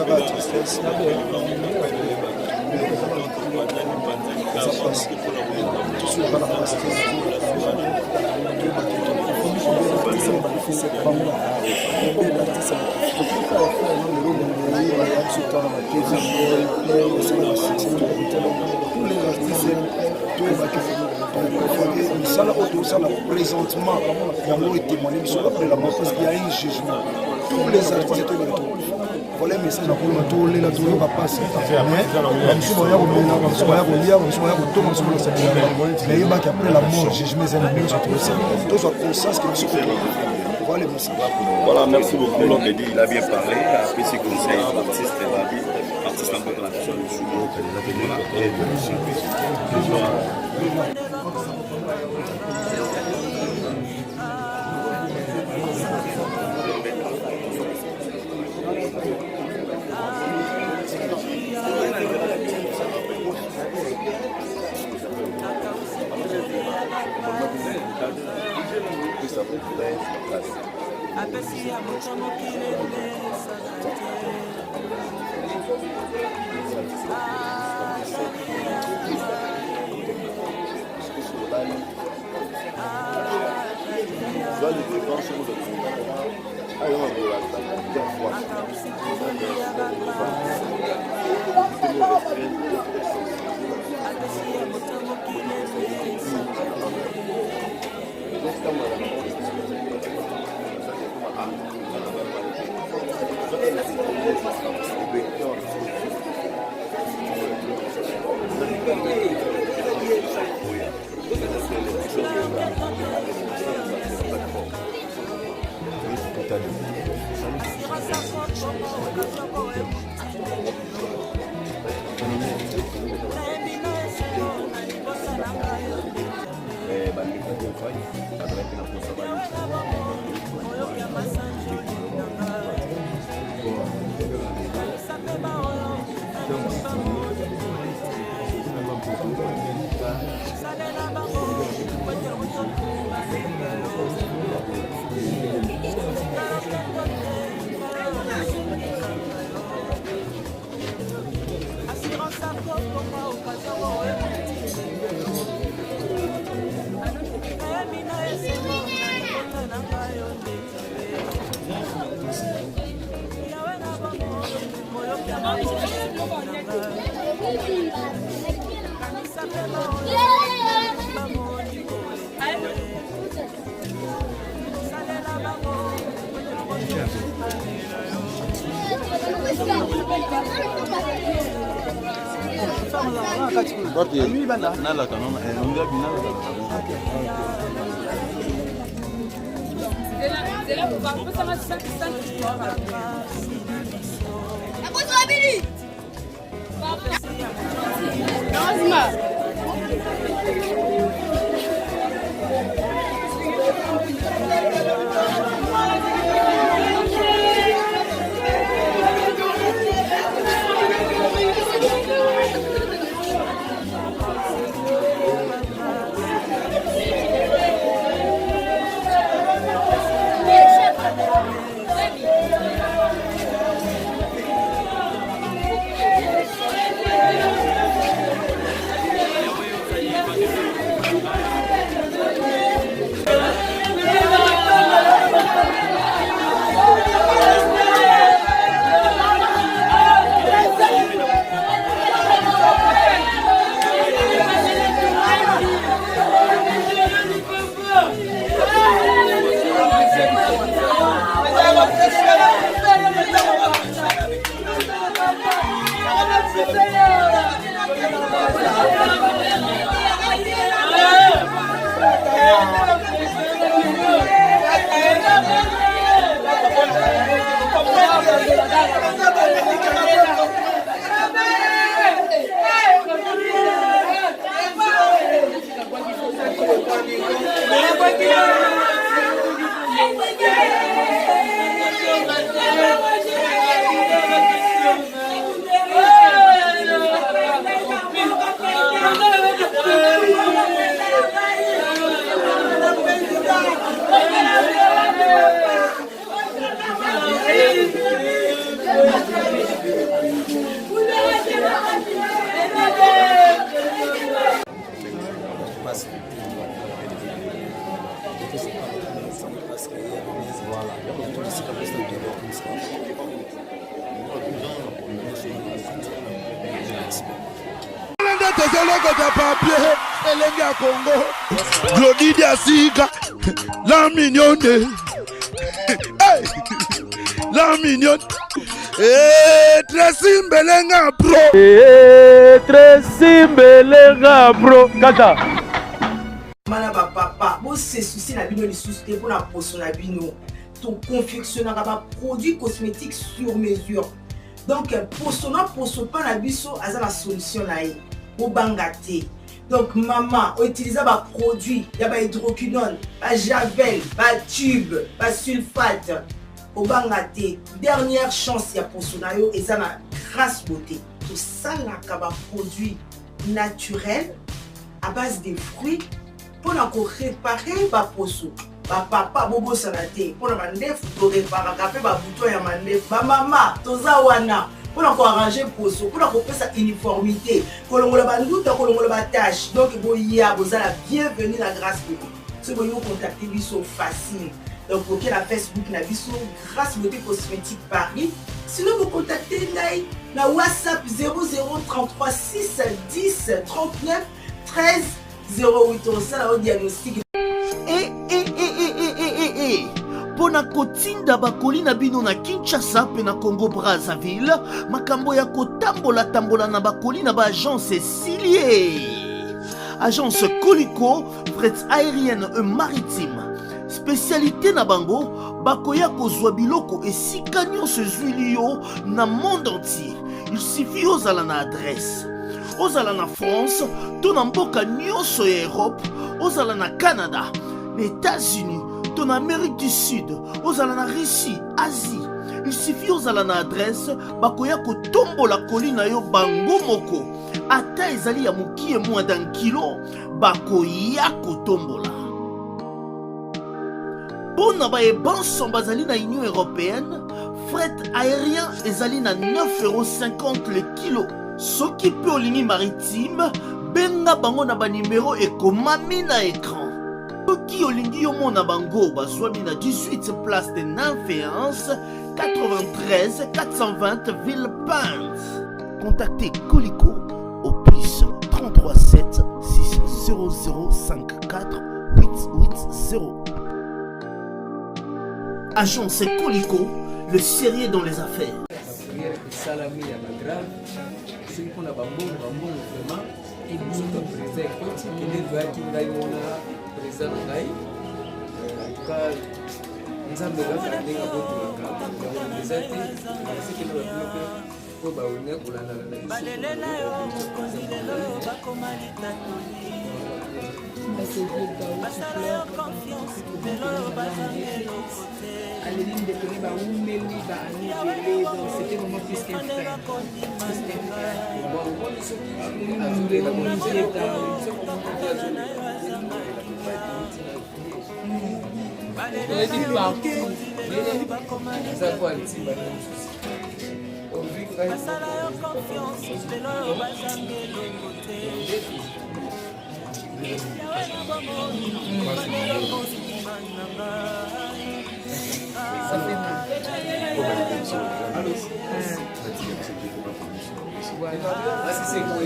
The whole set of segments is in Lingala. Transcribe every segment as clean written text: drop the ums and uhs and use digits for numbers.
la tristesse. Ça passe. Tout ce qu'on a passé. Ça là présentement il y a moins témoigné après la mort parce qu'il y a un jugement. Tous les artistes voilà un message pour nous tous les latins va passer mais il après la mort jugement tous soit conscience que nous voilà le message. Voilà, merci beaucoup. L'homme il a bien parlé, il a appris ses conseils à l'artiste et la vie. L'artiste en fait la question du studio, et de surprise. Glodidi Asika, la mignonne, la mignonne, Tracy Mbelenga bro, Tracy Mbelenga bro, kata. Mana ba papa, bon c'est souci na bino les soucis pour la potion na bino. Ton confectionnera ba produits cosmétiques sur mesure. Donc potion pas na biso aza la solution na ye. Bo bangate. Donc maman, on utilise ba produit, ya ba hydroquinone, ba javel, ba tube, ba sulfate. Bo bangate. Dernière chance ya potion na yo eza na grâce beauté. Tout ça la ba produit naturel à base de fruits. Pour réparer ba poso ba papa bobo sanate pour na mandef to réparer ka pe ba bouton ya mandef ba mama toza wana pour arranger poso pour pesa uniformité kolongola ba nduta kolongola ba tâche donc boya bozala bienvenue na grâce beauté si vous voulez contacter biso facile donc pour la Facebook na biso grâce beauté cosmétique Paris sinon vous contactez na WhatsApp 0033 6 10 39 13 08 au diagnostic. Pona kotinda bakoli na bino na Kinshasa pe na Congo Brazzaville makambo ya kotambola na bakoli na ba agence Cilier. Agence Colicot, fret aérienne et maritime. Spécialité na bango bakoya kozwa biloko esika nyonso ezwilio na monde entier. Il suffit ozala na adresse. Ozala na France, ton mboka nyonso ya Europe, ozala na Canada, les États-Unis, ton Amérique du Sud, ozala na Russie, Asie. Il suffit ozala na adresse, bakoya kotombola kolina yo bango moko. Ata ezali ya mokie moins d'un kilo, bakoya kotombola. Pona ba ebanso bazali na Union Européenne, fret aérien ezali na 9,50 € le kilo. Soki pe olingi maritime, benga bango na ba numéro ekomami na écran. Soki olingi yo mona bango bazwami na 18 place de Nanféance, 93 420 Villepinte. Contactez Colicot au plus 33 7 600 54 880. Agence Colicot, le sérieux dans les affaires. Salami ya grave c'est qu'on a bambon vraiment et nous sommes présents quand il est vrai qu'il y a un présent en tout cas nous avons déjà fait un autre cas nous avons déjà été c'est que nous avons fait pour baouner pour la Aléline de Tony va où Méli va anniveler, donc c'était vraiment plus qu'un frère. Ça fait mal. C'est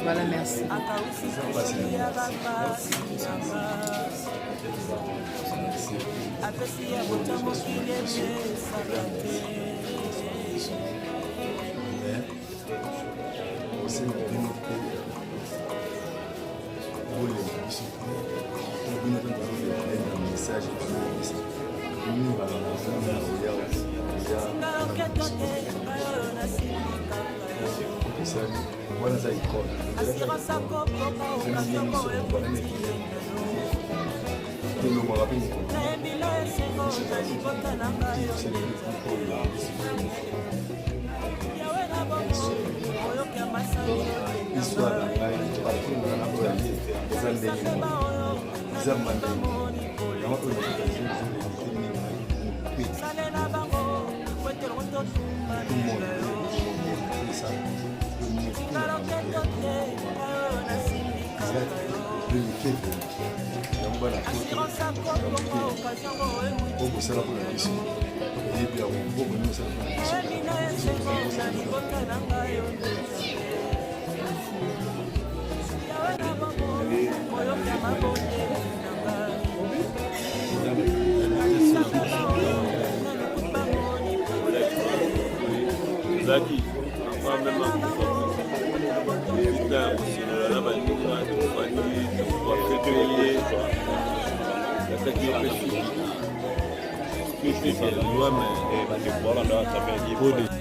Voilà, merci. histoire na ngai parcours na ngai oyo eza ndenge eza mandenge yango oyo okosala mpona biso yebi yango okoni osala Zaki, on va même en